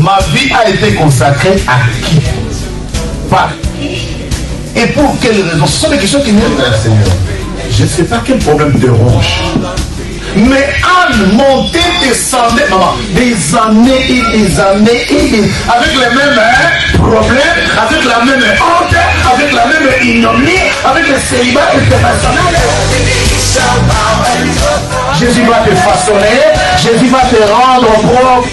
Ma vie a été consacrée à qui? Par qui? Et pour quelles raisons? Ce sont des questions qui viennent vers le Seigneur. Je ne sais pas quel problème te ronge. Mais Anne montait, descendait, maman, des années et des années et des... avec les mêmes problèmes, avec la même honte, avec la même ignominie, avec le célibat international. Jésus va te façonner, Jésus va te rendre propre.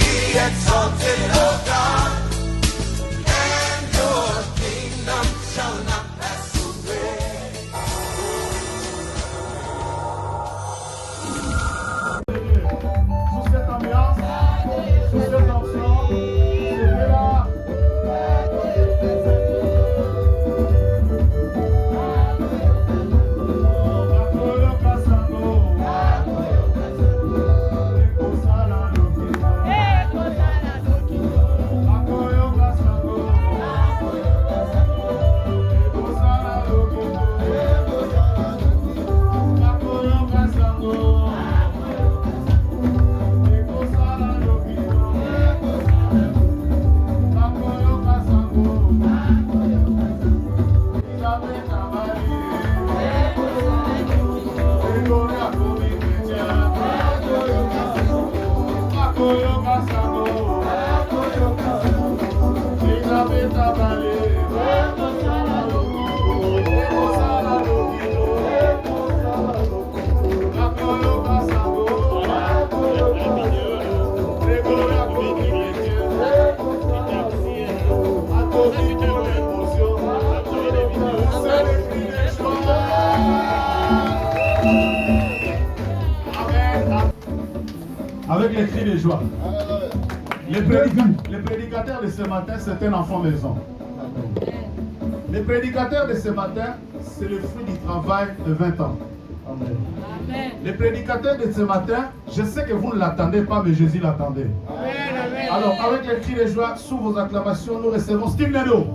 Avec les cris de joie. Les prédicateurs de ce matin, c'est un enfant maison. Les prédicateurs de ce matin, c'est le fruit du travail de 20 ans. Amen. Les prédicateurs de ce matin, je sais que vous ne l'attendez pas, mais Jésus l'attendait. Alors, avec les cris de joie, sous vos acclamations, nous recevons Steve Neno.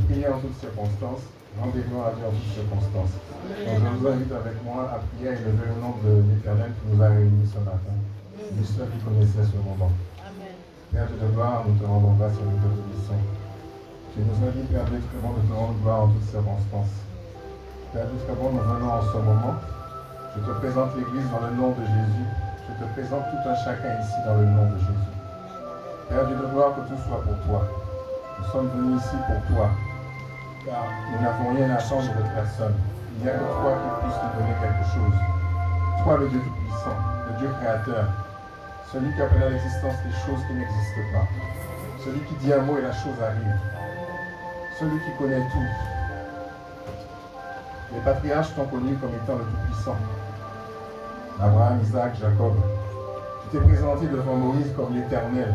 Priez en toutes circonstances, rendez gloire à Dieu en toutes circonstances. Donc je vous invite avec moi à prier et lever le nom de l'Éternel qui nous a réunis ce matin. Lui seul qui connaissait ce moment. Père de gloire, nous te rendons grâce et nous te bénissons. Tu nous invites, Père Dieu, très bon, de te rendre gloire en toutes circonstances. Père Dieu, très bon, nous venons en ce moment. Je te présente l'Église dans le nom de Jésus. Je te présente tout un chacun ici dans le nom de Jésus. Père Dieu de gloire, que tout soit pour toi. Nous sommes venus ici pour toi, car nous n'avons rien à attendre de personne. Il n'y a que toi qui puisse nous donner quelque chose. Toi, le Dieu Tout-Puissant, le Dieu Créateur, celui qui appelle à l'existence des choses qui n'existent pas, celui qui dit un mot et la chose arrive, celui qui connaît tout. Les patriarches t'ont connu comme étant le Tout-Puissant. Abraham, Isaac, Jacob. Tu t'es présenté devant Moïse comme l'Éternel.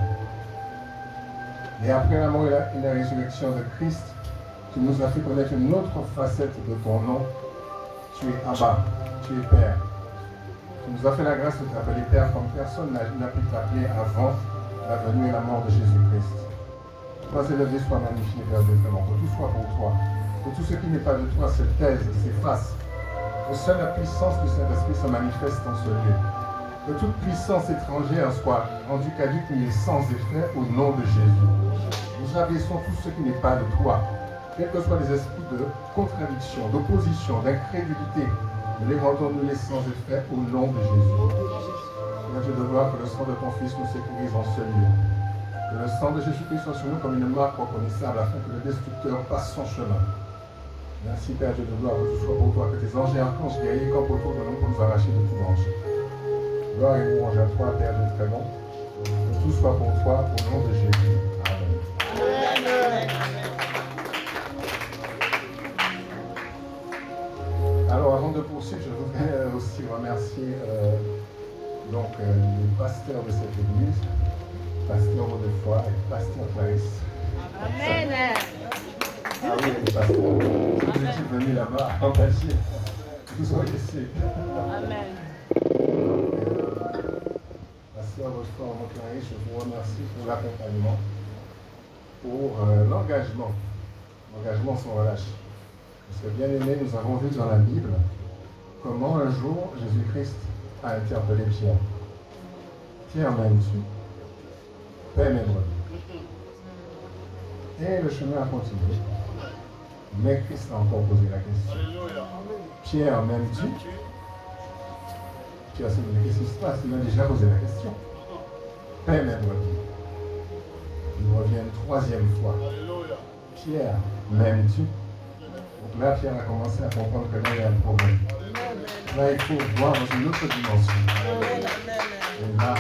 Et après la mort et la résurrection de Christ, tu nous as fait connaître une autre facette de ton nom. Tu es Abba, tu es Père. Tu nous as fait la grâce de t'appeler Père comme personne n'a pu t'appeler avant la venue et la mort de Jésus-Christ. Sois élevé, sois magnifié, Père Dieu clément, que tout soit pour toi. Que tout ce qui n'est pas de toi se taise et s'efface. Que seule la puissance du Saint-Esprit se manifeste en ce lieu. Que toute puissance étrangère soit rendue caduque et sans effet au nom de Jésus. Nous abaissons tout ce qui n'est pas de toi, quels que soient les esprits de contradiction, d'opposition, d'incrédulité. Nous les rendons nous sans effet au nom de Jésus. Père Dieu de gloire, que le sang de ton Fils nous sécurise en ce lieu. Que le sang de Jésus-Christ soit sur nous comme une marque reconnaissable afin que le destructeur passe son chemin. Merci Père Dieu de gloire, que tout soit pour toi, que tes anges et archanges guerriers campent autour de nous pour nous arracher de tout danger. Gloire et louange à toi, Père Dieu très bon. Que tout soit pour toi, au nom de Jésus. Amen. Amen. Alors, avant de poursuivre, je voudrais aussi remercier les pasteurs de cette église, pasteur Audefroy et pasteur Clarisse. Amen. Ah oui, les pasteurs. Si vous étiez venus là-bas, engagés, que vous soyez ici. Amen. Pasteur Audefroy, je vous remercie pour l'accompagnement, pour l'engagement. L'engagement sans relâche. Parce que bien aimé, nous avons vu dans la Bible comment un jour Jésus-Christ a interpellé Pierre. Pierre, m'aimes-tu? Paix mes brebis. Et le chemin a continué. Mais Christ a encore posé la question. Pierre, m'aimes-tu? Pierre s'est dit, mais qu'est-ce qui se passe? Il a déjà posé la question. Paix mes brebis. Il revient une troisième fois. Pierre, m'aimes-tu? Donc là, Pierre a commencé à comprendre que là, il y a un problème. Là, il faut voir dans une autre dimension. Et là,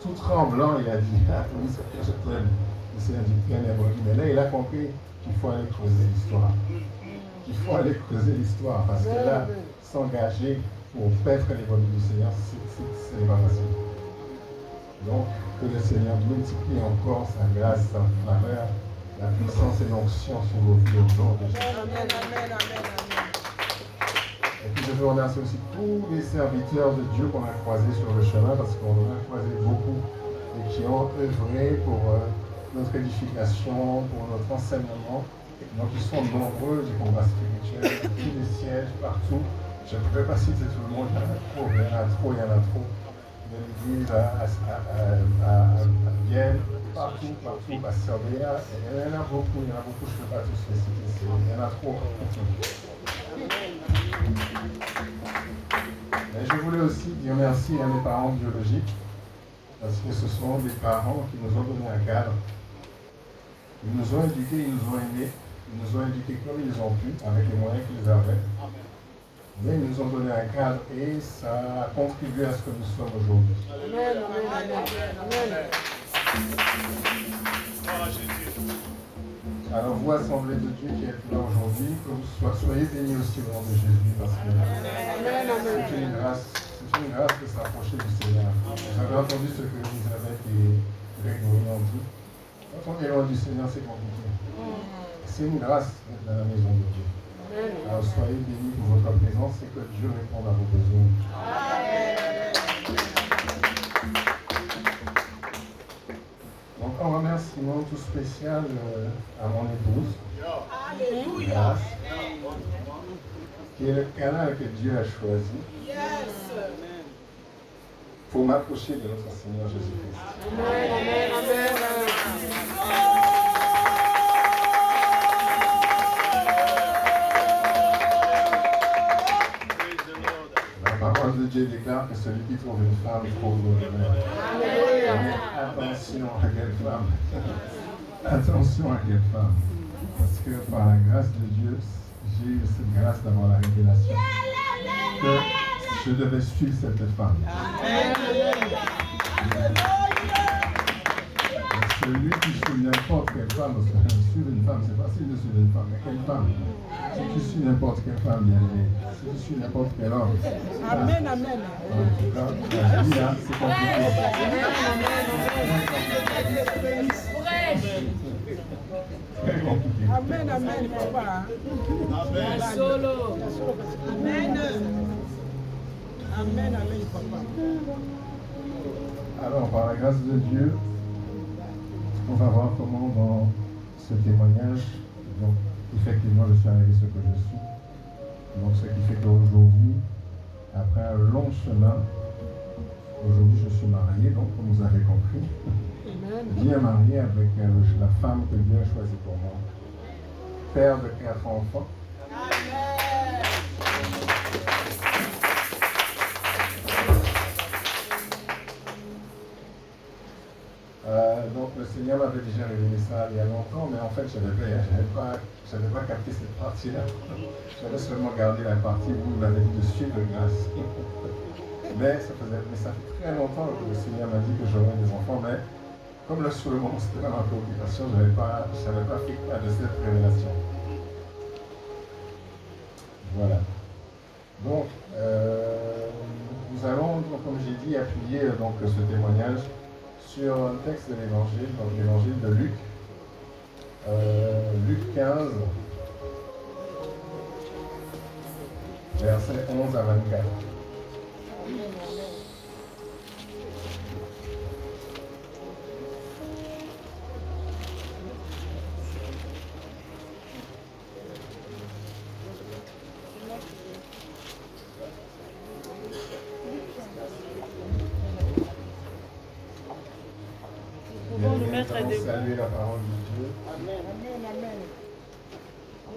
tout tremblant, il a dit, ah oui, je t'aime. Le Seigneur dit, bien mes brebis. Mais là, il a compris qu'il faut aller creuser l'histoire. Il faut aller creuser l'histoire. Parce que là, s'engager pour paître les brebis du Seigneur, ce n'est pas facile. Donc, que le Seigneur multiplie encore sa grâce, sa faveur, la puissance et l'onction sur vos vies au nom de Jésus. Amen, amen, amen, amen. Et puis je veux remercier aussi tous les serviteurs de Dieu qu'on a croisés sur le chemin, parce qu'on en a croisé beaucoup, et qui ont œuvré pour notre édification, pour notre enseignement. Donc ils sont nombreux du combat spirituel, de tous les sièges, partout. Je ne peux pas citer tout le monde, il y en a trop, il y en a trop, il y en a trop. De l'église à Vienne, partout, à Serbia, il y en a beaucoup, je ne peux pas tous les citer, il y en a trop. Mais je voulais aussi dire merci à mes parents biologiques, parce que ce sont des parents qui nous ont donné un cadre. Ils nous ont éduqués, ils nous ont aimés, ils nous ont éduqués comme ils ont pu, avec les moyens qu'ils avaient. Mais ils nous ont donné un cadre et ça a contribué à ce que nous sommes aujourd'hui. Amen, amen, amen. Alors vous, assemblée de Dieu qui êtes là aujourd'hui, que vous soyez bénis aussi au nom de Jésus, parce que c'est une grâce de s'approcher du Seigneur. J'avais entendu ce que Elisabeth et Grégory ont dit. Quand on est loin du Seigneur, c'est compliqué. C'est une grâce d'être dans la maison de Dieu. Alors soyez bénis pour votre présence et que Dieu réponde à vos besoins. Donc un remerciement tout spécial à mon épouse, Grâce, qui est le canal que Dieu a choisi pour m'approcher de notre Seigneur Jésus-Christ. Amen, amen, amen. La parole de Dieu déclare que celui qui trouve une femme trouve le bonheur. Mais attention à quelle femme. Attention à quelle femme. Parce que par la grâce de Dieu, j'ai eu cette grâce d'avoir la révélation que je devais suivre cette femme. Celui qui suit n'importe quelle femme, parce que suivre une femme, c'est facile de suivre une femme, mais quelle femme? Si tu suis n'importe quelle femme, bien aimée, si tu suis n'importe quel homme, Amen, amen. en tout cas, la vie, hein, c'est compliqué. Très compliqué. Amen, amen, papa. Amen. Solo. Amen. Amen, amen, papa. Alors, par la grâce de Dieu, on va voir comment dans ce témoignage, donc effectivement je suis arrivé ce que je suis. Donc ce qui fait qu'aujourd'hui, après un long chemin, aujourd'hui je suis marié, donc comme vous avez compris, bien marié avec la femme que Dieu a choisie pour moi. Père de 4 enfants. Donc le Seigneur m'avait déjà révélé ça il y a longtemps, mais en fait je n'avais pas capté cette partie-là. J'avais seulement gardé la partie où vous m'avez dit de suivre grâce. Mais ça fait très longtemps que le Seigneur m'a dit que j'aurais des enfants, mais comme le sur le moment c'était dans ma préoccupation, je n'avais pas fait cas de cette révélation. Voilà. Donc nous allons, comme j'ai dit, appuyer donc, ce témoignage sur un texte de l'évangile, donc l'évangile de Luc, Luc 15, versets 11 à 24. Saluer la parole de Dieu.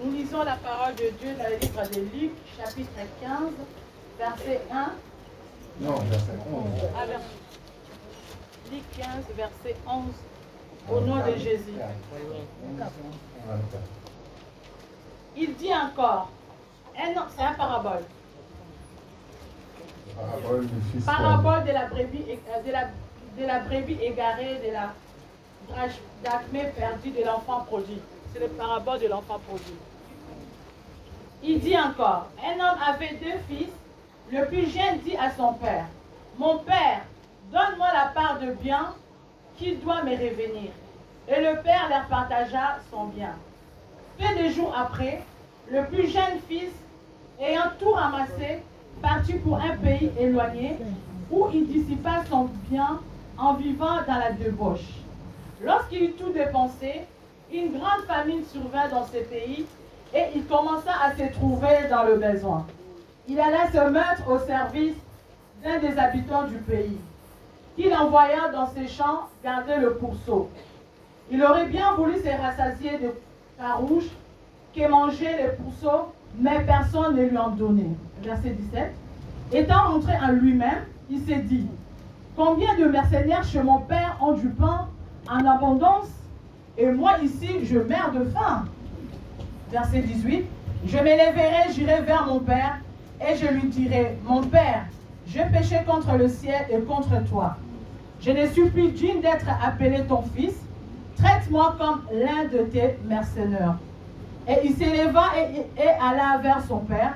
Nous lisons la parole de Dieu dans le livre de Luc, chapitre 15, verset 1. Non, verset 11. Ah, Luc 15, verset 11. Au nom de Jésus. Il dit encore, c'est un parabole. Parabole du fils. Parabole de la brebis, de la brebis égarée, de la drachme perdue, de l'enfant prodigue. C'est le parabole de l'enfant prodigue. Il dit encore, un homme avait 2 fils. Le plus jeune dit à son père, mon père, donne-moi la part de bien qui doit me revenir. Et le père leur partagea son bien. Peu de jours après, le plus jeune fils, ayant tout ramassé, partit pour un pays éloigné où il dissipa son bien en vivant dans la débauche. Lorsqu'il eut tout dépensé, une grande famine survint dans ce pays et il commença à se trouver dans le besoin. Il alla se mettre au service d'un des habitants du pays, qu'il envoya dans ses champs garder le pourceau. Il aurait bien voulu se rassasier de carouges que mangeaient les pourceaux, mais personne ne lui en donnait. Verset 17. Étant rentré en lui-même, il s'est dit, combien de mercenaires chez mon père ont du pain en abondance, et moi ici je meurs de faim. Verset 18. Je m'élèverai, j'irai vers mon père, et je lui dirai, mon père, j'ai péché contre le ciel et contre toi. Je ne suis plus digne d'être appelé ton fils. Traite-moi comme l'un de tes mercenaires. Et il s'éleva et alla vers son père.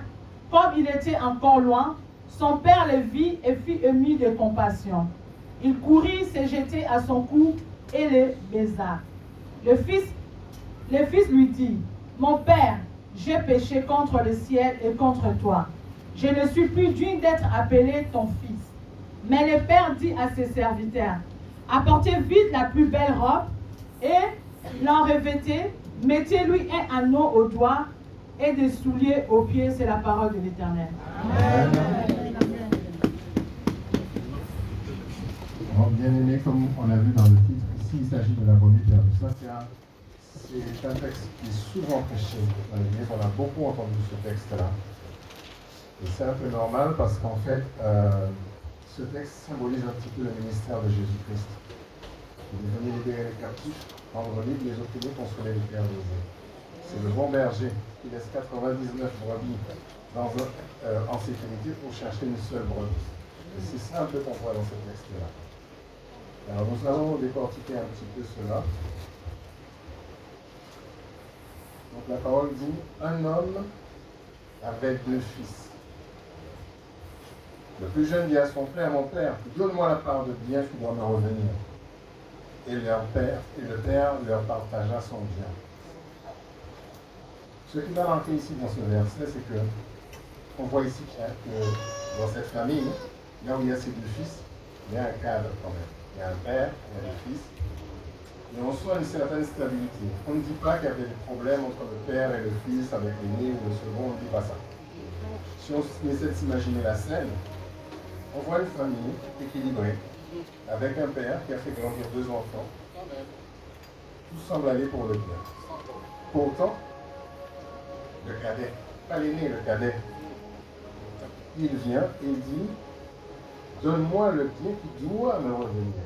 Comme il était encore loin, son père le vit et fut ému de compassion. Il courut se jeter à son cou et le baisa. Le fils lui dit, mon père, j'ai péché contre le ciel et contre toi. Je ne suis plus digne d'être appelé ton fils. Mais le père dit à ses serviteurs, apportez vite la plus belle robe et l'en revêtez, mettez-lui un anneau au doigt et des souliers aux pieds. C'est la parole de l'Éternel. Amen. Bien aimé, comme on l'a vu dans le titre, ici il s'agit de la brebis perdue. Ça, c'est un texte qui est souvent prêché dans l'Église. On a beaucoup entendu ce texte-là. Et c'est un peu normal parce qu'en fait, ce texte symbolise un petit peu le ministère de Jésus-Christ. Il est venu libérer les captifs, rendre libres les opprimés, consoler les perdus. C'est le bon berger qui laisse 99 brebis en sécurité pour chercher une seule brebis. Et c'est ça un peu qu'on voit dans ce texte-là. Alors nous allons décortiquer un petit peu cela. Donc la parole dit, un homme avait 2 fils. Le plus jeune dit à son père, mon père, donne-moi la part de bien qui doit me revenir. Et le père leur partagea son bien. Ce qui m'a marqué ici dans ce verset, c'est que on voit ici que dans cette famille, là où il y a ces 2 fils, il y a un cadre quand même. Il y a un père, il y a 2 fils. Et on sent une certaine stabilité. On ne dit pas qu'il y avait des problèmes entre le père et le fils, avec l'aîné ou le second, on ne dit pas ça. Si on essaie de s'imaginer la scène, on voit une famille équilibrée, avec un père qui a fait grandir 2 enfants. Tout semble aller pour le bien. Pourtant, le cadet, pas l'aîné, le cadet, il vient et il dit, donne-moi le bien qui doit me revenir.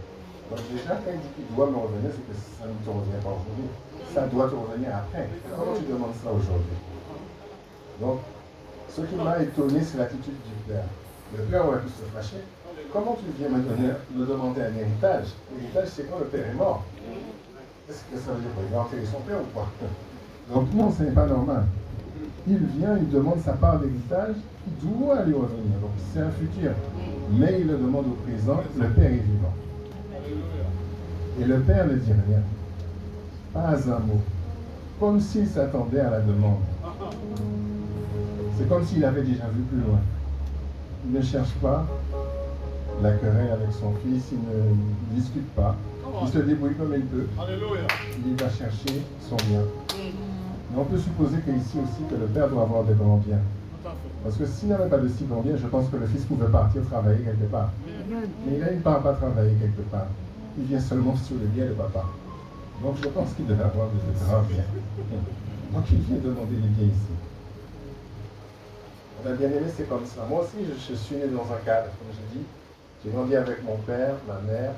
Donc déjà, quand il dit qu'il doit me revenir, c'est que ça ne te revient pas aujourd'hui. Ça doit te revenir après. Comment tu demandes ça aujourd'hui? Donc, ce qui m'a étonné, c'est l'attitude du père. Le père aurait pu se fâcher. Comment tu viens me demander un héritage? L'héritage, c'est quand le père est mort. Est-ce que ça veut dire qu'il va enterrer son père ou pas? Donc non, ce n'est pas normal. Il vient, il demande sa part d'héritage qui doit lui revenir. Donc c'est un futur. Mais il le demande au présent, le père est vivant. Et le père ne dit rien. Pas un mot. Comme s'il s'attendait à la demande. C'est comme s'il avait déjà vu plus loin. Il ne cherche pas la querelle avec son fils, il ne discute pas. Il se débrouille comme il peut. Il va chercher son bien. Mais on peut supposer qu'ici aussi, que le père doit avoir des grands biens. Parce que s'il n'avait pas de si grands biens, je pense que le fils pouvait partir travailler quelque part. Mais là, il ne part pas travailler quelque part. Il vient seulement sur le bien de papa. Donc je pense qu'il devait avoir de grands biens. Donc il vient demander les biens ici. On a bien aimé, c'est comme ça. Moi aussi, je suis né dans un cadre, comme je dis. J'ai grandi avec mon père, ma mère.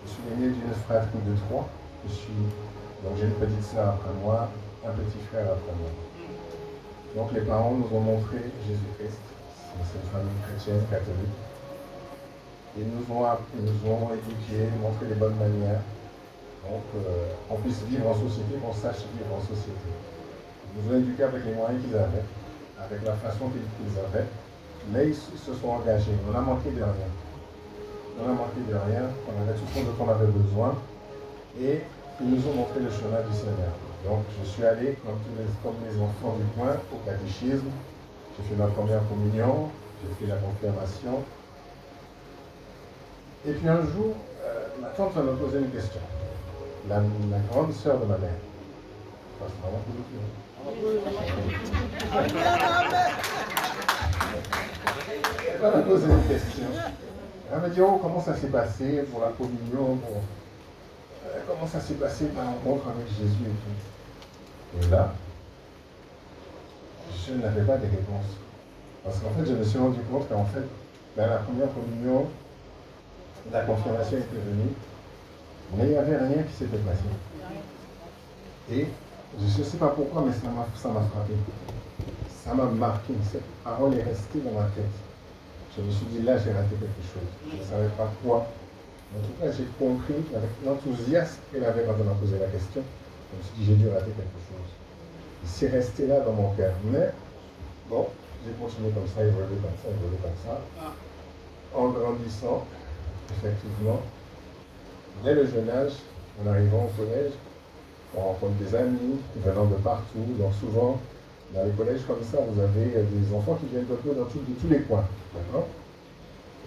Je suis né d'une fratrie de 3. Donc j'ai une petite sœur après moi, un petit frère après moi. Donc les parents nous ont montré Jésus-Christ. C'est une famille chrétienne, catholique. Ils nous ont éduqués, montré les bonnes manières. Donc qu'on puisse vivre en société, qu'on sache vivre en société. Ils nous ont éduqués avec les moyens qu'ils avaient, avec la façon qu'ils avaient. Mais ils se sont engagés. On a manqué de rien. On a manqué de rien. On avait tout ce dont on avait besoin. Et ils nous ont montré le chemin du Seigneur. Donc je suis allé, comme les enfants du coin, au catéchisme. J'ai fait ma première communion, j'ai fait la confirmation. Et puis un jour, ma tante va me poser une question. La grande sœur de ma mère. Enfin, c'est vraiment elle va me poser une question. Elle va me dire, oh, comment ça s'est passé pour la communion, comment ça s'est passé ta rencontre avec Jésus et tout. Et là, je n'avais pas de réponse. Parce qu'en fait, je me suis rendu compte qu'en fait, dans la première communion, la confirmation était venue, mais il n'y avait rien qui s'était passé. Et je ne sais pas pourquoi, mais ça m'a frappé. Ça m'a marqué. Cette parole est restée dans ma tête. Je me suis dit, là, j'ai raté quelque chose. Je ne savais pas quoi. En tout cas, j'ai compris avec l'enthousiasme qu'elle avait quand elle m'a posé la question. Je me suis dit, j'ai dû rater quelque chose. C'est resté là dans mon cœur. Mais, bon, j'ai continué comme ça, évolué comme ça, évolué comme ça. En grandissant, effectivement, dès le jeune âge, en arrivant au collège, on rencontre des amis venant de partout. Donc souvent, dans les collèges comme ça, vous avez des enfants qui viennent de tous les coins. D'accord ?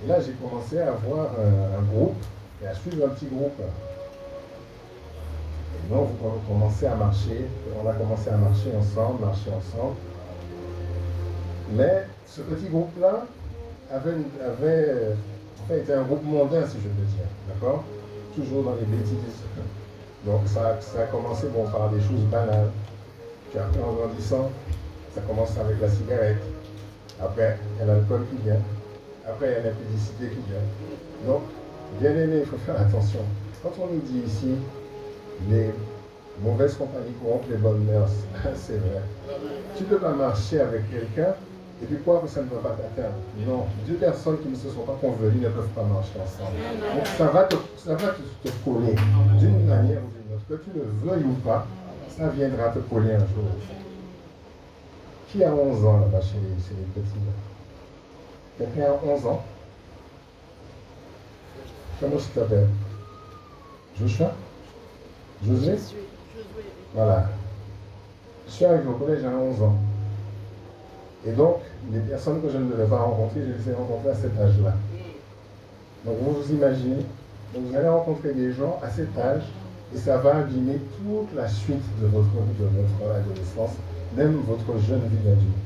Et là, j'ai commencé à avoir un groupe et à suivre un petit groupe. Et donc, on a commencé à marcher ensemble. Mais ce petit groupe-là était un groupe mondain, si je peux dire. D'accord ? Toujours dans les bêtises. Donc, ça a commencé par des choses banales. Puis après, en grandissant, ça commence avec la cigarette. Après, il y a l'alcool qui vient. Après, il y a la publicité qui vient. Donc, bien aimé, il faut faire attention. Quand on nous dit ici, les mauvaises compagnies corrompent les bonnes mœurs, c'est vrai. Tu ne peux pas marcher avec quelqu'un et puis croire que ça ne va pas t'atteindre. Non, deux personnes qui ne se sont pas convenues ne peuvent pas marcher ensemble. Donc, ça va te coller d'une manière ou d'une autre. Que tu le veuilles ou pas, ça viendra te coller un jour. Qui a 11 ans là-bas chez les petits là? Quelqu'un a 11 ans? Comment tu t'appelles? Joshua? Josué? Voilà. Je suis arrivé au collège à 11 ans. Et donc, les personnes que je ne devais pas rencontrer, je les ai rencontrées à cet âge-là. Donc vous vous imaginez, donc vous allez rencontrer des gens à cet âge et ça va abîmer toute la suite de votre adolescence, même votre jeune vie d'adulte.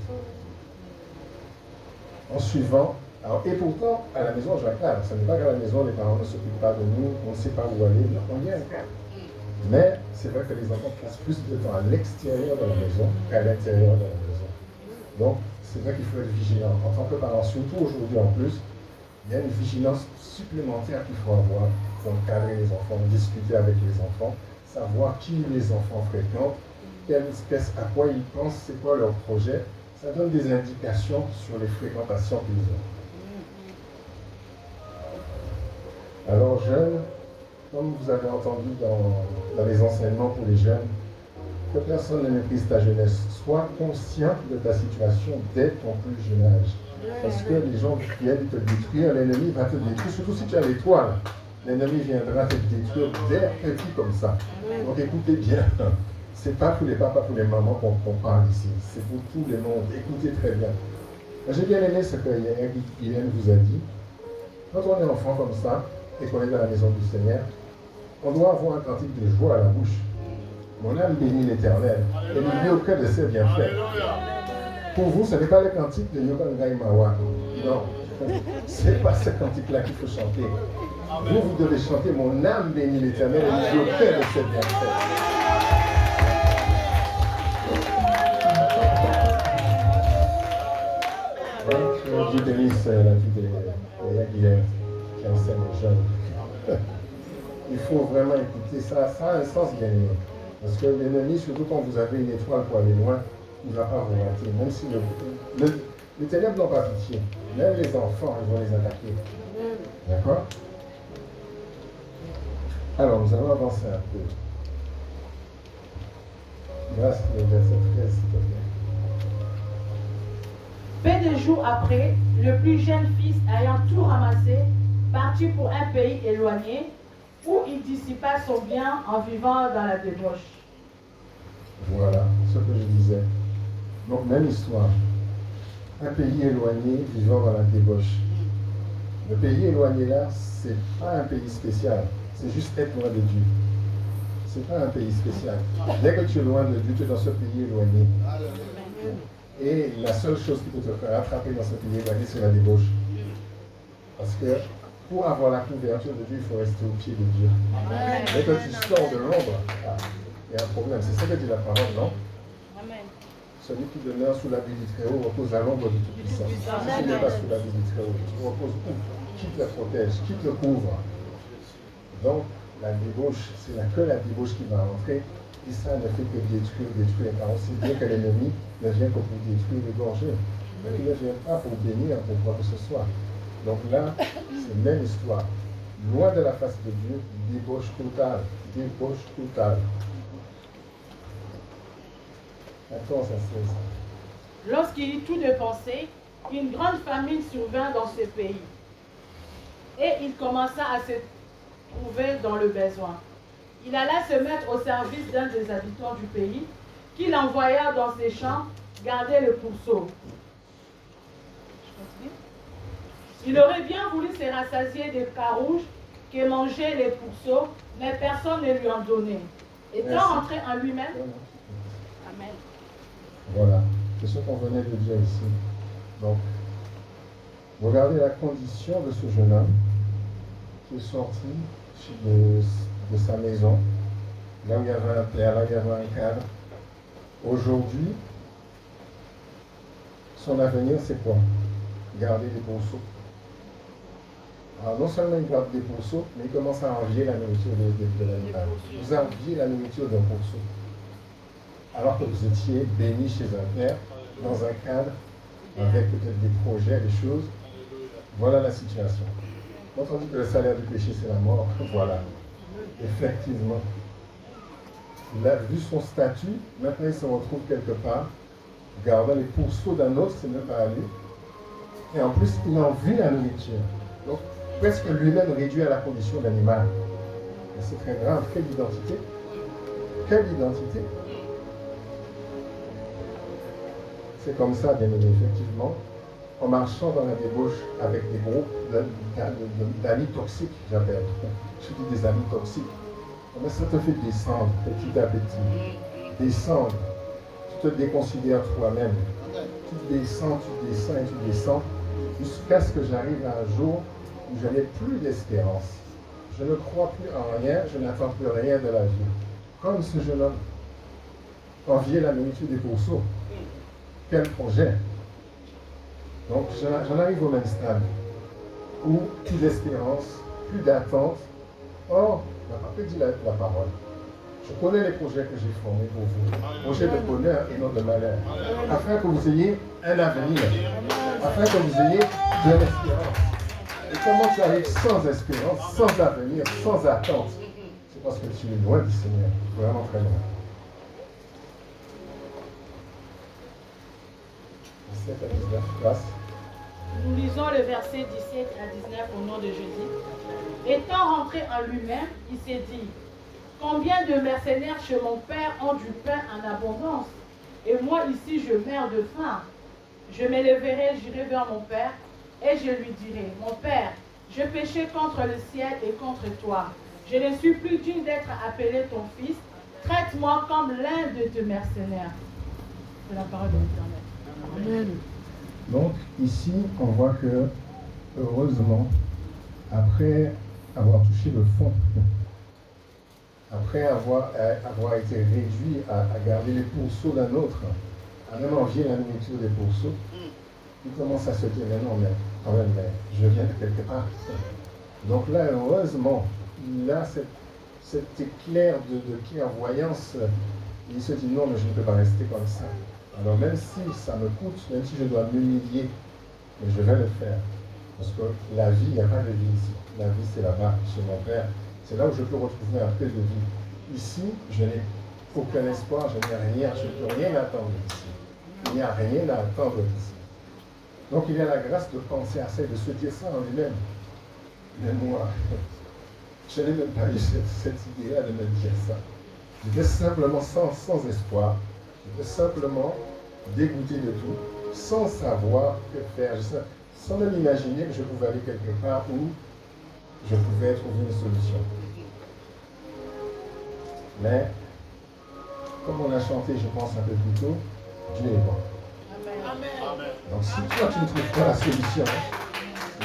En suivant, et pourtant, à la maison, je regarde, ce n'est pas qu'à la maison, les parents ne s'occupent pas de nous, on ne sait pas où aller, on y est. Mais c'est vrai que les enfants passent plus de temps à l'extérieur de la maison qu'à l'intérieur de la maison. Donc, c'est vrai qu'il faut être vigilant. En tant que parent, surtout aujourd'hui en plus, il y a une vigilance supplémentaire qu'il faut avoir pour encadrer les enfants, discuter avec les enfants, savoir qui les enfants fréquentent, quelle espèce, à quoi ils pensent, c'est quoi leur projet. Ça donne des indications sur les fréquentations qu'ils ont. Alors, jeunes, comme vous avez entendu dans les enseignements pour les jeunes, que personne ne méprise ta jeunesse. Sois conscient de ta situation dès ton plus jeune âge. Parce que les gens viennent te détruire, l'ennemi va te détruire, surtout si tu as l'étoile. L'ennemi viendra te détruire dès petit comme ça. Donc écoutez bien, c'est pas pour les papas, pour les mamans qu'on parle ici, c'est pour tout le monde. Écoutez très bien. J'ai bien aimé ce que Hélène vous a dit. Quand on est enfant comme ça, et qu'on est dans la maison du Seigneur, on doit avoir un cantique de joie à la bouche. Mon âme bénit l'Éternel, et n'oublie aucun de ses bienfaits. Pour vous, ce n'est pas le cantique de Yogangai Mawa. Non, C'est pas ce cantique-là qu'il faut chanter. Vous devez chanter mon âme bénit l'Éternel et le Père de cette bienfaits. Dieu bénisse la vie de Guillaume qui enseigne aux jeunes. Il faut vraiment écouter ça. Ça a un sens bien aimé. Parce que l'ennemi, surtout quand vous avez une étoile pour aller loin, il ne va pas vous rater. Même si les ténèbres n'ont pas pitié. Même les enfants, ils vont les attaquer. D'accord? Alors, nous allons avancer un peu. Grâce au verset 13, s'il te plaît. Peu de jours après, le plus jeune fils, ayant tout ramassé, partit pour un pays éloigné, où il dissipa son bien en vivant dans la débauche. Voilà ce que je disais. Donc, même histoire. Un pays éloigné vivant dans la débauche. Le pays éloigné là, c'est pas un pays spécial. C'est juste être loin de Dieu. C'est pas un pays spécial. Dès que tu es loin de Dieu, tu es dans ce pays éloigné. Et la seule chose qui peut te faire attraper dans ce pays éloigné, c'est la débauche. Parce que pour avoir la couverture de Dieu, il faut rester au pied de Dieu. Dès que tu sors de l'ombre, il y a un problème. C'est ça que dit la parole, non? Amen. Celui qui demeure sous l'abri du Très-Haut repose à l'ombre du Tout-Puissant. Si tu n'es pas sous l'abri du Très-Haut, tu reposes où? Qui te protège? Qui te couvre? Donc, la débauche, c'est que la débauche qui va entrer. Et ça ne fait que détruire. Car on sait bien que l'ennemi ne vient que pour détruire et égorger. Mais il ne vient pas pour bénir, pour quoi que ce soit. Donc là, c'est la même histoire. Loin de la face de Dieu, débauche totale. Débauche totale. 14 à 16. Lorsqu'il eut tout dépensé, une grande famine survint dans ce pays. Et il commença à se trouver dans le besoin. Il alla se mettre au service d'un des habitants du pays, qu'il envoya dans ses champs garder le pourceau. Il aurait bien voulu se rassasier des carouges que mangeaient les pourceaux, mais personne ne lui en donnait. Étant rentré en lui-même, Amen. Voilà, c'est ce qu'on venait de dire ici. Donc, regardez la condition de ce jeune homme qui est sorti de sa maison, là où il y avait un père, là où il y avait un cadre. Aujourd'hui, son avenir, c'est quoi? Garder des pourceaux. Alors, non seulement il garde des pourceaux, mais il commence à envier la nourriture de l'animal. Vous enviez la nourriture d'un pourceau. Alors que vous étiez béni chez un père, dans un cadre, avec peut-être des projets, des choses. Voilà la situation. Quand on dit que le salaire du péché, c'est la mort, voilà. Effectivement. Il a vu son statut, maintenant il se retrouve quelque part, gardant les pourceaux d'un autre, c'est même pas à lui. Et en plus, il envie la nourriture. Donc, presque lui-même réduit à la condition d'animal. Et c'est très grave. Quelle identité? Quelle identité? C'est comme ça, bien aimé, effectivement. En marchant dans la débauche avec des groupes d'amis toxiques, j'appelle. Je dis des amis toxiques. Mais ça te fait descendre petit à petit. Descendre. Tu te déconsidères toi-même. Tu descends et tu descends. Jusqu'à ce que j'arrive à un jour où je n'ai plus d'espérance. Je ne crois plus en rien, je n'attends plus rien de la vie. Comme ce jeune homme enviait la nourriture des pourceaux. Quel projet! Donc j'en arrive au même stade où plus d'espérance, plus d'attente. Or, la parole dit la parole. Je connais les projets que j'ai formés pour vous. Projets de bonheur et non de malheur. Afin que vous ayez un avenir. Afin que vous ayez de l'espérance. Et comment tu arrives sans espérance, sans avenir, sans attente? C'est parce que tu es loin du Seigneur. Vraiment très loin. 17 à 19, place. Nous lisons le verset 17 à 19 au nom de Jésus. Étant rentré en lui-même, il s'est dit, combien de mercenaires chez mon père ont du pain en abondance, et moi ici je meurs de faim. Je m'élèverai, j'irai vers mon père, et je lui dirai, mon père, je péchai contre le ciel et contre toi. Je ne suis plus digne d'être appelé ton fils. Traite-moi comme l'un de tes mercenaires. C'est la parole de l'Éternel. Amen. Donc, ici, on voit que heureusement, après avoir touché le fond, après avoir été réduit à garder les pourceaux d'un autre, à même envier la nourriture des pourceaux, il commence à se dire, mais non, mais quand même, mais je viens de quelque part. Donc là, heureusement, il a cet éclair de clairvoyance. Il se dit, non, mais je ne peux pas rester comme ça. Alors même si ça me coûte, même si je dois m'humilier, mais je vais le faire. Parce que la vie, il n'y a pas de vie ici. La vie, c'est là-bas, chez mon père. C'est là où je peux retrouver un peu de vie. Ici, je n'ai aucun espoir, je n'ai rien, je ne peux rien attendre ici. Il n'y a rien à attendre ici. Donc il y a la grâce de penser à ça et de se dire ça en lui-même. Mais moi, je n'ai même pas eu cette idée-là de me dire ça. J'étais simplement sans espoir. J'étais simplement dégoûté de tout, sans savoir que faire. Sans même imaginer que je pouvais aller quelque part où je pouvais trouver une solution. Mais, comme on a chanté, je pense, un peu plus tôt, Dieu est bon. Amen. Donc si toi tu ne trouves pas la solution,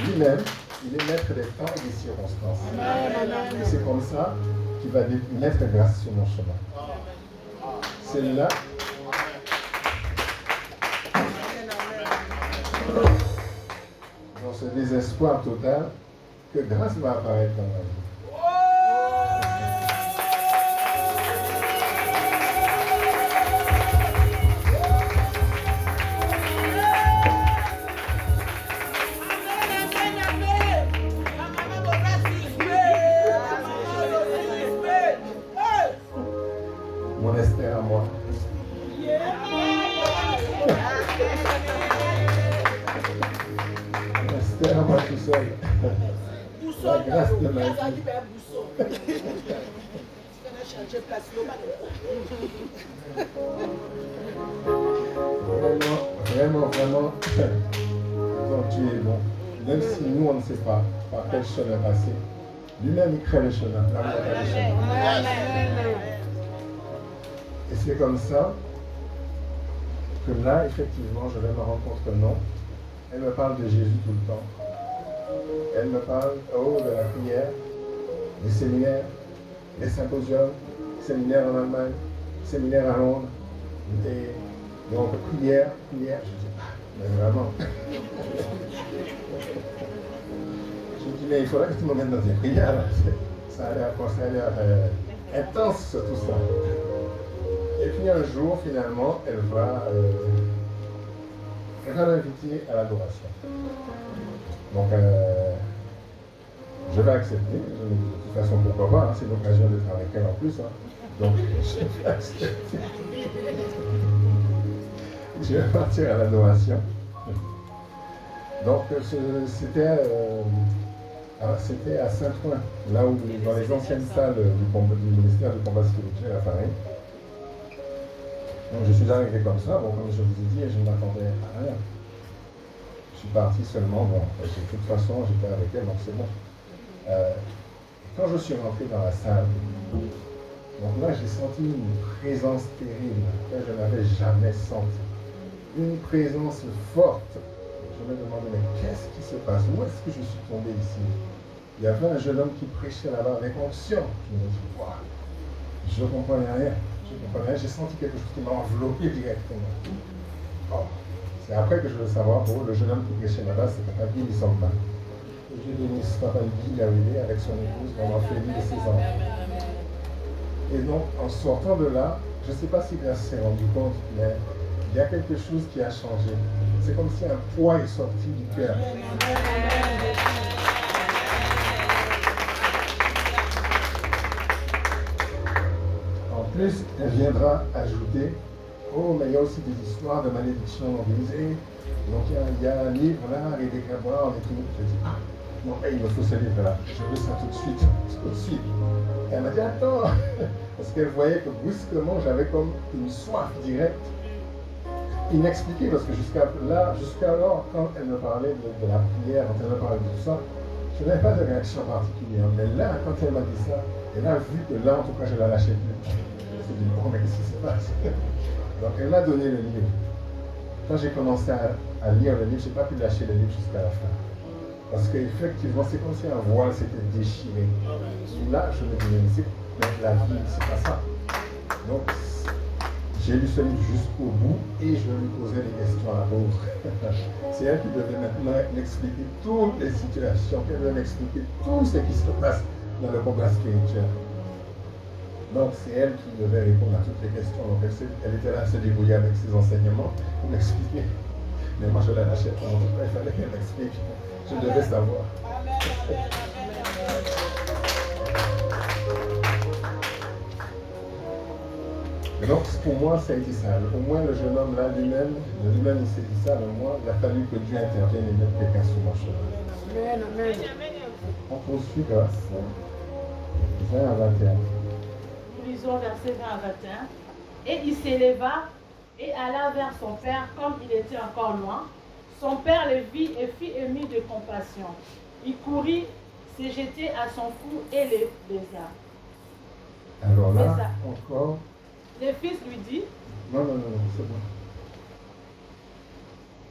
lui-même, il est maître des temps et des circonstances. Et c'est comme ça qu'il va mettre grâce sur mon chemin. C'est là. Dans ce désespoir total, que grâce va apparaître dans ma vie. Mon Esther à moi. Mon Esther à moi tout seul. La grâce de ma vie. Vraiment, donc tu es bon. Même si nous on ne sait pas par quel chemin passer, lui-même il crée le chemin. Là, il crée le chemin. Et c'est comme ça que là, effectivement, je vais me rendre compte que non. Elle me parle de Jésus tout le temps. Elle me parle de la prière, des séminaires, des symposiums, séminaires en Allemagne, séminaires à Londres. Et donc, prière. Je dis, mais vraiment. Je dis, mais il faudrait que tu m'emmènes dans tes prières. Ça a l'air intense, tout ça. Et puis un jour, finalement, elle va m'inviter à l'adoration. Donc, je vais accepter. De toute façon, pourquoi pas, hein, c'est l'occasion d'être avec elle en plus. Hein. Donc, je vais accepter. Je vais partir à l'adoration. Donc, c'était à Saint-Ouen, là où, dans les anciennes salles du ministère du combat spirituel à Paris. Donc je suis arrivé comme ça, bon, comme je vous ai dit, je ne m'attendais à rien. Je suis parti seulement, bon, de toute façon, j'étais avec elle, donc c'est bon. Quand je suis rentré dans la salle, donc là, j'ai senti une présence terrible que je n'avais jamais sentie. Une présence forte. Je me demandais, mais qu'est-ce qui se passe? Où est-ce que je suis tombé ici? Il y avait un jeune homme qui prêchait là-bas avec onction. Je me dis, waouh, je ne comprenais rien. J'ai senti quelque chose qui m'a enveloppé directement. Oh. C'est après que je veux savoir, bon, le jeune homme qui prêchait là-bas, c'est Papa Guy Lissamba. J'ai béni Papa Guy arrivé avec son épouse, maman Félix et ses enfants. Et donc, en sortant de là, je ne sais pas si elle s'est rendu compte, mais il y a quelque chose qui a changé. C'est comme si un poids est sorti du cœur. En plus, elle viendra ajouter, oh, mais il y a aussi des histoires de malédiction organisée. Donc il y a un livre là, Rebecca Brown et tout. Je dis, ah, non, il me faut ce livre-là. Je veux ça tout de suite. Et elle m'a dit, attends, parce qu'elle voyait que brusquement, j'avais comme une soif directe, inexpliquée, parce que jusqu'alors, quand elle me parlait de la prière, quand elle me parlait de tout ça, je n'avais pas de réaction particulière. Mais là, quand elle m'a dit ça, elle a vu que là, en tout cas, je ne la lâchais plus. Je me suis dit, bon, mais qu'est-ce qui se passe? Donc, elle m'a donné le livre. Quand j'ai commencé à lire le livre, je n'ai pas pu lâcher le livre jusqu'à la fin. Parce qu'effectivement, c'est comme si un voile s'était déchiré. Là, je me disais, mais la vie, c'est pas ça. Donc, j'ai lu ce livre jusqu'au bout et je lui posais des questions à la pauvre. C'est elle qui devait maintenant m'expliquer toutes les situations, qu'elle devait m'expliquer tout ce qui se passe dans le combat spirituel. Donc, c'est elle qui devait répondre à toutes les questions. Donc, elle était là à se débrouiller avec ses enseignements pour m'expliquer. Mais moi, je la lâchais pas. En tout cas, il fallait qu'elle m'explique. Je devais savoir. Donc, pour moi, ça a été ça. Au moins, le jeune homme là lui-même, il s'est dit ça, mais moi, il a fallu que Dieu intervienne et mette quelqu'un sur mon chemin. Amen, amen. On poursuit grâce. 20 à 21. Nous lisons verset 20 à 21. Et il s'éleva et alla vers son père comme il était encore loin. Son père le vit et fit ému de compassion. Il courut, s'est jeté à son cou et les baisa. Alors là, encore. Le fils lui dit, Non, c'est bon.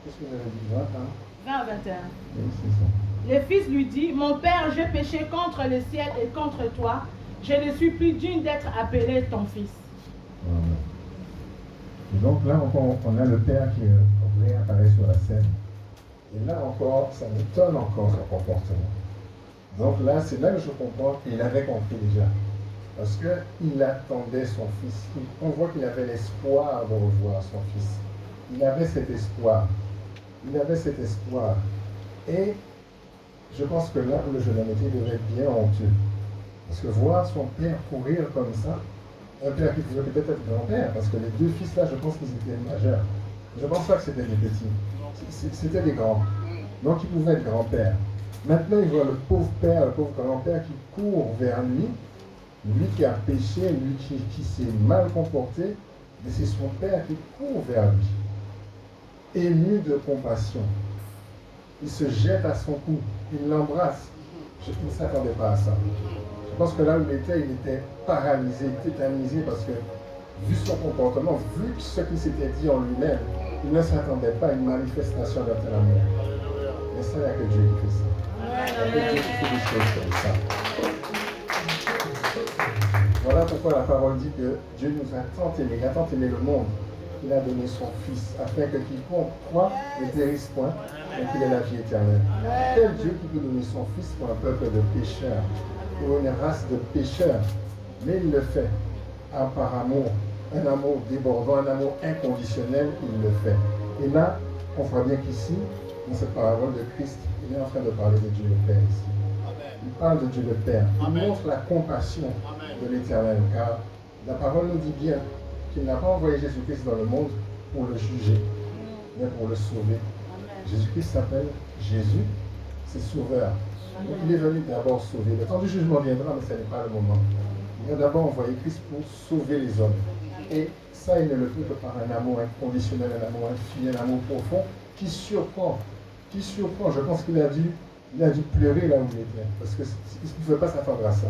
Qu'est-ce que vous avez dit? 20 à 21. Oui, c'est ça. Le fils lui dit, mon père, j'ai péché contre le ciel et contre toi. Je ne suis plus digne d'être appelé ton fils. Voilà. Et donc là encore, on a le père qui réapparaît sur la scène. Et là encore, ça m'étonne encore son comportement. Donc là, c'est là que je comprends qu'il avait compris déjà. Parce qu'il attendait son fils. On voit qu'il avait l'espoir de revoir son fils. Il avait cet espoir. Et je pense que là, le jeune homme devait être bien honteux. Parce que voir son père courir comme ça, un père qui pouvait peut-être être grand-père, parce que les deux fils là, je pense qu'ils étaient majeurs. Je ne pense pas que c'était des petits. C'était des grands. Donc ils pouvaient être grand-père. Maintenant, il voit le pauvre père, le pauvre grand-père qui court vers lui qui a péché, lui qui s'est mal comporté, mais c'est son père qui court vers lui. Ému de compassion. Il se jette à son cou, il l'embrasse. Il ne s'attendait pas à ça. Je pense que là où il était paralysé, tétanisé, parce que vu son comportement, vu ce qu'il s'était dit en lui-même, il ne s'attendait pas à une manifestation d'un tel amour. Mais ça, il n'y a que Dieu qui fait ça. Il n'y a que Dieu qui fait des choses comme ça. Voilà pourquoi la parole dit que Dieu nous a tant aimé, il a tant aimé le monde, qu'il a donné son Fils, afin que quiconque croit ne périsse point, mais qu'il ait la vie éternelle. Quel Dieu qui peut donner son Fils pour un peuple de pécheurs, pour une race de pécheurs, mais il le fait par amour, un amour débordant, un amour inconditionnel, il le fait. Et là, on voit bien qu'ici, dans cette parabole de Christ, il est en train de parler de Dieu le Père ici. Il parle de Dieu le Père. Il montre la compassion de l'Éternel, car la parole nous dit bien qu'il n'a pas envoyé Jésus-Christ dans le monde pour le juger, mais pour le sauver. Jésus-Christ s'appelle Jésus, c'est sauveur. Donc il est venu d'abord sauver. Le temps du jugement viendra, mais ce n'est pas le moment. Il a d'abord envoyé Christ pour sauver les hommes. Et ça, il ne le fait que par un amour inconditionnel, un amour infini, un amour profond, qui surprend. Je pense qu'il a dû pleurer là où il était, parce qu'il ne pouvait pas s'attendre à ça.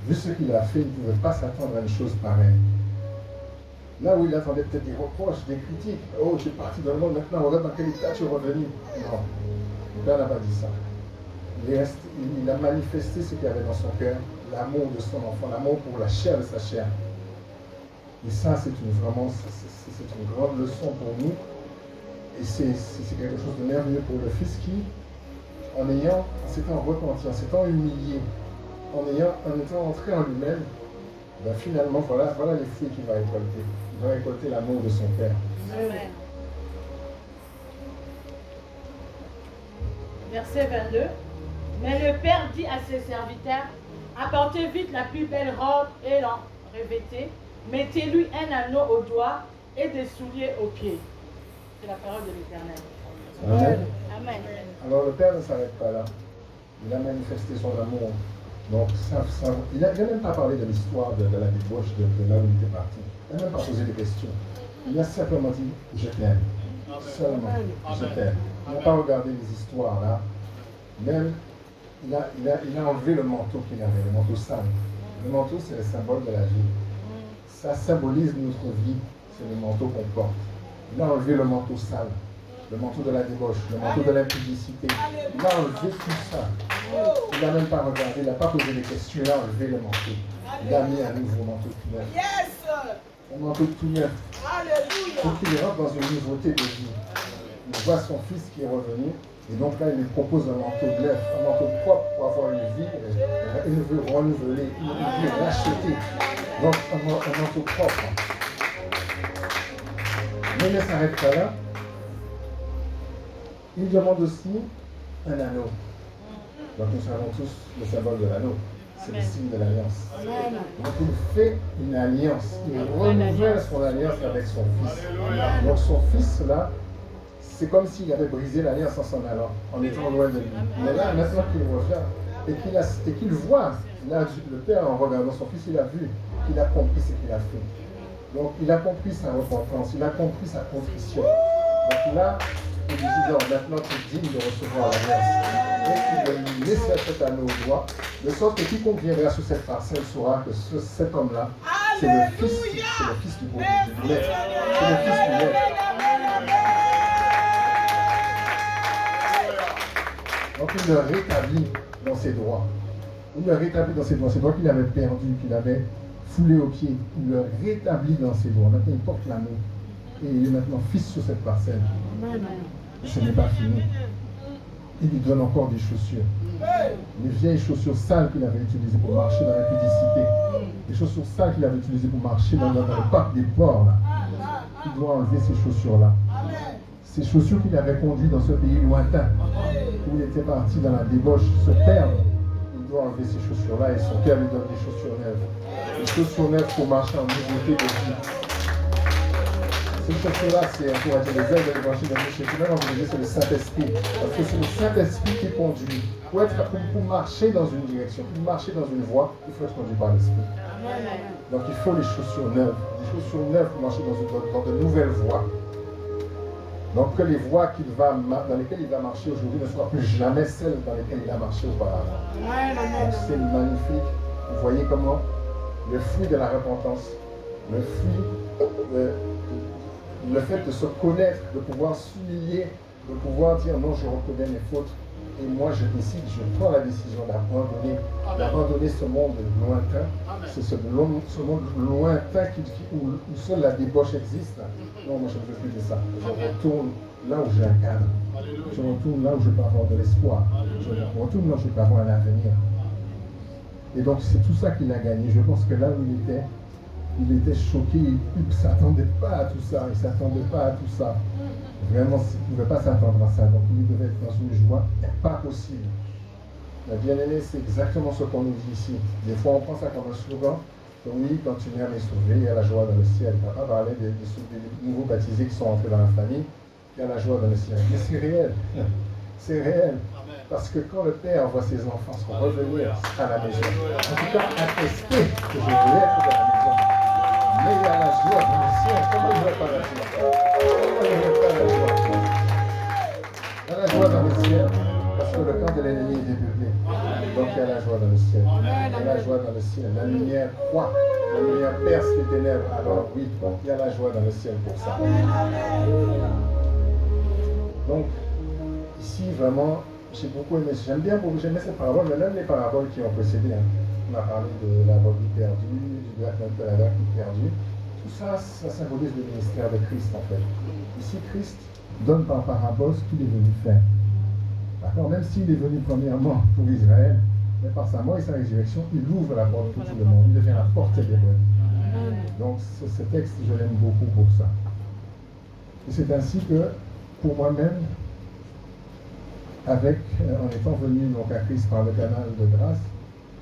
Vu ce qu'il a fait, il ne pouvait pas s'attendre à une chose pareille. Là où il attendait peut-être des reproches, des critiques. Oh, tu es parti dans le monde, maintenant, regarde dans quel état tu es revenu. Non, le Père n'a pas dit ça. Il a manifesté ce qu'il y avait dans son cœur, l'amour de son enfant, l'amour pour la chair de sa chair. Et ça, c'est une grande leçon pour nous. Et c'est quelque chose de merveilleux pour le Fils qui, en s'étant repenti, en s'étant humilié, en étant entré en lui-même, ben finalement, voilà les fruits qu'il va récolter. Il va récolter l'amour de son Père. Amen. Verset 22. Mais le Père dit à ses serviteurs, apportez vite la plus belle robe et l'en revêtez, mettez-lui un anneau au doigt et des souliers aux pieds. C'est la parole de l'Éternel. Amen. Amen. Alors le Père ne s'arrête pas là. Il a manifesté son amour. Donc il n'a même pas parlé de l'histoire de la débauche de là où il était parti. Il n'a même pas posé de questions. Il a simplement dit je t'aime. Seulement je t'aime. Il n'a pas regardé les histoires là. Même il a enlevé le manteau qu'il avait, le manteau sale. Le manteau, c'est le symbole de la vie. Ça symbolise notre vie. C'est le manteau qu'on porte. Il a enlevé le manteau sale. le manteau de la débauche, le manteau de l'impudicité. Il a enlevé tout ça. Il n'a même pas regardé, il n'a pas posé des questions, il a enlevé le manteau. Il a mis un nouveau manteau tout neuf. Un manteau tout neuf. Pour qu'il rentre dans une nouveauté de vie. Il voit son fils qui est revenu, et donc là, il lui propose un manteau neuf, un manteau propre pour avoir une vie. Il veut renouveler, il veut racheter. Donc, un manteau propre. Mais il ne s'arrête pas là. Il demande aussi un anneau. Donc nous savons tous le symbole de l'anneau. C'est le signe de l'alliance. Donc il fait une alliance. Il renouvelle son alliance avec son fils. Donc son fils là, c'est comme s'il avait brisé l'alliance en s'en allant, en étant loin de lui. Mais là, maintenant qu'il revient et qu'il voit, là, le père en regardant son fils, il a vu qu'il a compris ce qu'il a fait. Donc il a compris sa repentance, il a compris sa contrition. Donc là, il lui dit, non, maintenant tu es digne de recevoir l'alliance. Et il lui laisse cet anneau au doigt, de sorte que quiconque viendra sur cette parcelle saura que cet homme-là, c'est le fils du beau du maître. C'est le fils du maître. Donc il le rétablit dans ses droits. Il le rétablit dans ses droits. Ses droits qu'il avait perdus, qu'il avait foulés aux pieds. Il le rétablit dans ses droits. Maintenant il porte l'anneau. Et il est maintenant fils sur cette parcelle. Ce n'est pas fini. Il lui donne encore des chaussures. Les vieilles chaussures sales qu'il avait utilisées pour marcher dans l'impudicité. Les chaussures sales qu'il avait utilisées pour marcher dans le parc des porcs. Là. Il doit enlever ces chaussures-là. Ces chaussures qu'il avait conduites dans ce pays lointain, où il était parti dans la débauche, se perdre. Il doit enlever ces chaussures-là et son père lui donne des chaussures neuves. Des chaussures neuves pour marcher en nouveauté de vie. Ces chaussures-là, c'est pour être les ailes de l'évangile de Michel. Même vous dire, c'est le Saint-Esprit. Parce que c'est le Saint-Esprit qui conduit. Pour marcher dans une direction, pour marcher dans une voie, il faut être conduit par l'Esprit. Donc il faut les chaussures neuves. Des chaussures neuves pour marcher dans de nouvelles voies. Donc que les voies dans lesquelles il va marcher aujourd'hui ne soient plus jamais celles dans lesquelles il a marché auparavant. Donc c'est magnifique. Vous voyez comment le fruit de la repentance, le fruit le fait de se connaître, de pouvoir s'humilier, de pouvoir dire non, je reconnais mes fautes et moi je décide, je prends la décision d'abandonner ce monde lointain, c'est ce monde lointain où seule la débauche existe. Non, moi je ne veux plus de ça. Je retourne là où j'ai un cadre. Je retourne là où je peux avoir de l'espoir. Je retourne là où je peux avoir un avenir. Et donc c'est tout ça qu'il a gagné. Je pense que là où il était choqué, il ne s'attendait pas à tout ça, il ne s'attendait pas à tout ça. Vraiment, il ne pouvait pas s'attendre à ça, donc il devait être dans une joie pas possible. La bien-aimée, c'est exactement ce qu'on nous dit ici. Des fois, on prend ça comme un slogan. Donc oui, quand tu viens les sauver, il y a la joie dans le ciel. Papa parlait des nouveaux baptisés qui sont entrés dans la famille, il y a la joie dans le ciel. Mais c'est réel, c'est réel. Parce que quand le Père voit ses enfants se revenir à la maison, en tout cas attester que je veux être dans la maison, mais il y a la joie dans le ciel. Comment il ne voit pas la joie? Comment il ne voit pas la joie? Il y a la joie dans le ciel, parce que le camp de l'ennemi est débouté. Donc il y a la joie dans le ciel. Il y a la joie dans le ciel. La lumière croît. La lumière perce les ténèbres. Alors oui, il y a la joie dans le ciel pour ça. Donc, ici vraiment, j'ai beaucoup aimé. J'aimais ces paraboles, mais même les paraboles qui ont précédé. Hein. On a parlé de la brebis perdue, de la vache perdue. Tout ça, ça symbolise le ministère de Christ en fait. Ici, Christ donne par parabole ce qu'il est venu faire. D'accord? Même s'il est venu premièrement pour Israël, mais par sa mort et sa résurrection, il ouvre la porte pour tout le monde. Il devient la porte des brebis. Donc ce texte, je l'aime beaucoup pour ça. Et c'est ainsi que, pour moi-même, en étant venu donc, à Christ par le canal de grâce,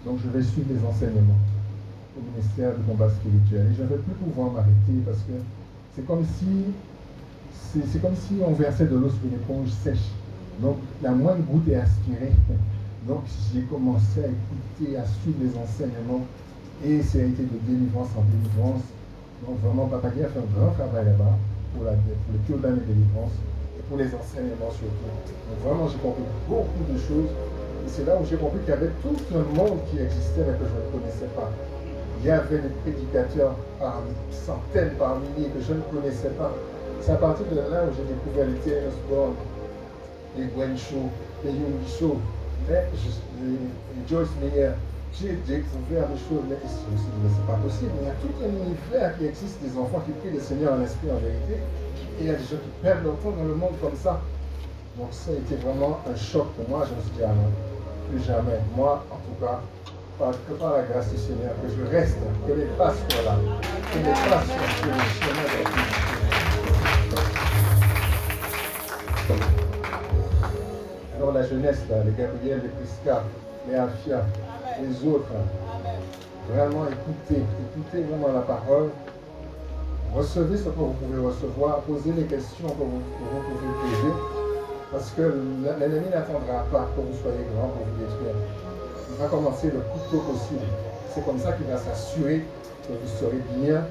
donc je vais suivre les enseignements au ministère du combat spirituel. Et je ne vais plus pouvoir m'arrêter parce que c'est comme si on versait de l'eau sur une éponge sèche. Donc la moindre goutte est aspirée. Donc j'ai commencé à écouter, à suivre les enseignements et ça a été de délivrance en délivrance. Donc vraiment, Papa Guy a fait un grand travail là-bas pour le cure d'âme et délivrance et pour les enseignements surtout. Donc vraiment, j'ai compris beaucoup de choses. Et c'est là où j'ai compris qu'il y avait tout un monde qui existait mais que je ne connaissais pas. Il y avait des prédicateurs par centaines, par milliers que je ne connaissais pas. C'est à partir de là où j'ai découvert les Terence Brown, les Gwen Shaw, les Young Shaw, les Joyce Meyer. J'ai découvert des choses, mais je me suis dit, mais c'est pas possible. Il y a tout un univers qui existe, des enfants qui prient le Seigneur en esprit, en vérité. Et il y a des gens qui perdent leur temps dans le monde comme ça. Donc ça a été vraiment un choc pour moi. Je me suis dit, ah non, plus jamais. Moi, en tout cas, que par la grâce du Seigneur, que je reste, que les pas soient là, que les pas soient sur le chemin de la vie. Alors la jeunesse, là, les Gabriel, les Prisca, les Alphia, les autres, vraiment écoutez vraiment la parole, recevez ce que vous pouvez recevoir, posez les questions que vous pouvez poser, parce que l'ennemi n'attendra pas que vous soyez grand pour vous détruire. Il va commencer le plus tôt possible. C'est comme ça qu'il va s'assurer que vous serez bien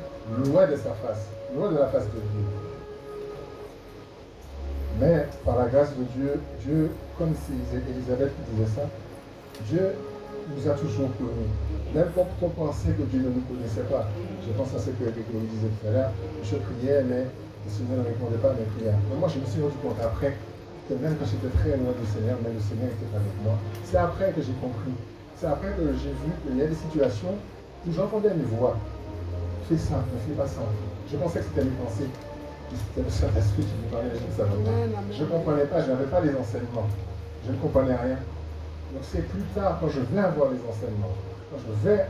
loin de sa face, loin de la face de Dieu. Mais par la grâce de Dieu, comme c'est Élisabeth qui disait ça, Dieu nous a toujours connus. Même quand on pensait que Dieu ne nous connaissait pas, je pense à ce que Grégory disait tout à l'heure, je priais, mais le Seigneur ne répondait pas à mes prières. Mais moi, je me suis rendu compte après que même quand j'étais très loin du Seigneur, mais le Seigneur était avec moi. C'est après que j'ai compris. C'est après que j'ai vu qu'il y a des situations où j'entendais mes voix. Fais ça, ne fais pas ça. Je pensais que c'était mes pensées. C'était le Saint-Esprit qui me parlait, je ne savais pas. Je ne comprenais pas, je n'avais pas les enseignements. Je ne comprenais rien. Donc c'est plus tard, quand je vais avoir les enseignements, quand je vais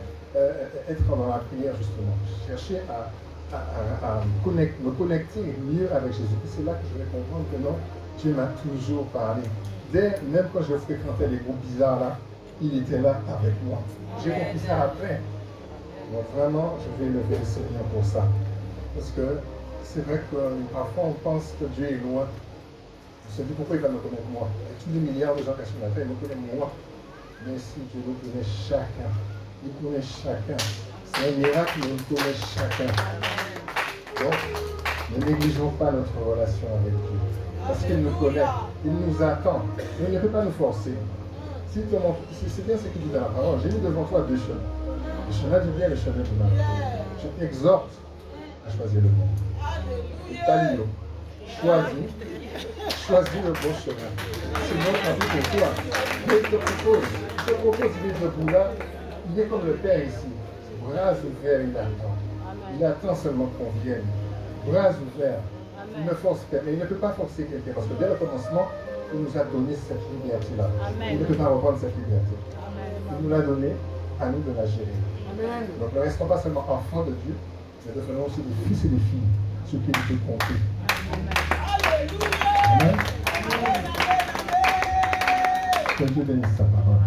être dans la prière justement, chercher à me connecter mieux avec Jésus. C'est là que je vais comprendre que non, Dieu m'a toujours parlé. Même quand je fréquentais les groupes bizarres là, il était là avec moi. J'ai compris ça après. Donc vraiment, je vais lever le Seigneur pour ça. Parce que c'est vrai que parfois on pense que Dieu est loin. Je me dis pourquoi il va me connaître moi. Avec tous les milliards de gens qui sont sur la terre, il me connaît moi. Mais si Dieu nous connaît chacun, il connaît chacun. C'est un miracle, mais il connaît chacun. Donc, ne négligeons pas notre relation avec Dieu. Parce qu'il nous connaît, il nous attend. Mais il ne peut pas nous forcer. C'est bien ce qu'il dit dans la parole. J'ai mis devant toi deux chemins. Le chemin du bien et le chemin du mal. Je t'exhorte à choisir le bon. Talio, choisis le bon chemin. Sinon, tant pis pour toi. Mais je te propose de vivre pour là. Il est comme le Père ici. Bras ouverts, il attend. Il attend seulement qu'on vienne. Bras ouverts. Il ne force pas, mais il ne peut pas forcer quelqu'un. Parce que dès le commencement, il nous a donné cette liberté-là. Il ne peut pas reprendre cette liberté. Il nous l'a donnée, à nous de la gérer. Donc ne restons pas seulement enfants de Dieu, mais devenons aussi des fils et des filles, ce qui nous peut compter. Amen. Que Dieu bénisse sa parole.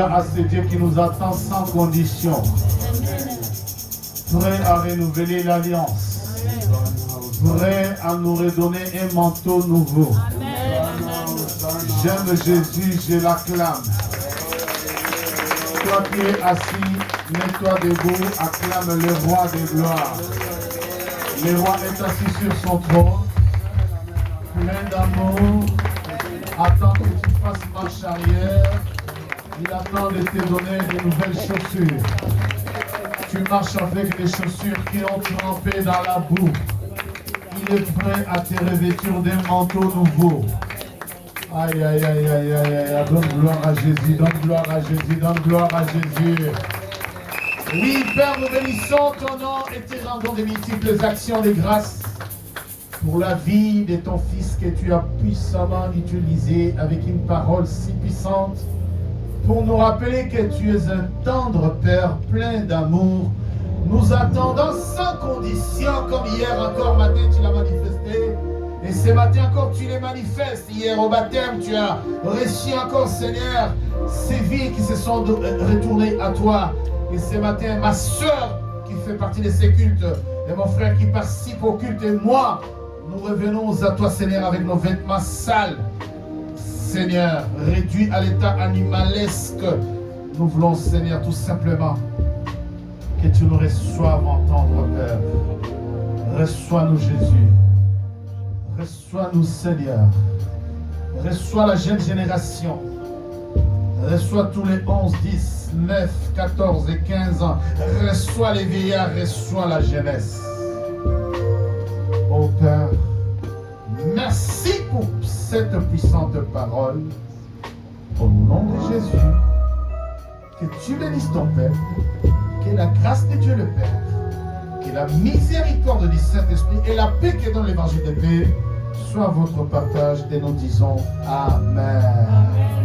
à ce Dieu qui nous attend sans condition. Prêt à renouveler l'alliance. Prêt à nous redonner un manteau nouveau. J'aime Jésus, je l'acclame. Toi qui es assis, mets-toi debout, acclame le roi des gloires. Le roi est assis sur son trône, plein d'amour, attend que tu fasses marche arrière. Il attend de te donner de nouvelles chaussures. Tu marches avec des chaussures qui ont trempé dans la boue. Il est prêt à te revêtir d'un manteau nouveau. Aïe, aïe, aïe, aïe, aïe, aïe, donne gloire à Jésus, donne gloire à Jésus, donne gloire à Jésus. Oui, Père, nous bénissons ton nom et te rendons de multiples actions de grâce pour la vie de ton Fils que tu as puissamment utilisé avec une parole si puissante pour nous rappeler que tu es un tendre Père plein d'amour. Nous attendons sans condition, comme hier encore matin tu l'as manifesté. Et ce matin encore tu les manifestes. Hier au baptême tu as reçu encore, Seigneur, ces vies qui se sont retournées à toi. Et ce matin, ma soeur qui fait partie de ces cultes et mon frère qui participe au culte et moi, nous revenons à toi, Seigneur, avec nos vêtements sales. Seigneur, réduits à l'état animalesque, nous voulons, Seigneur, tout simplement que tu nous reçoives en tendre Père. Reçois-nous, Jésus. Reçois-nous, Seigneur. Reçois la jeune génération. Reçois tous les 11, 10, 9, 14 et 15 ans. Reçois les vieillards, reçois la jeunesse. Oh Père, merci pour cette puissante parole. Au nom de Jésus, que tu bénisses ton Père, que la grâce de Dieu le Père, que la miséricorde du Saint-Esprit et la paix qui est dans l'évangile de paix soit votre partage et nous disons Amen. Amen.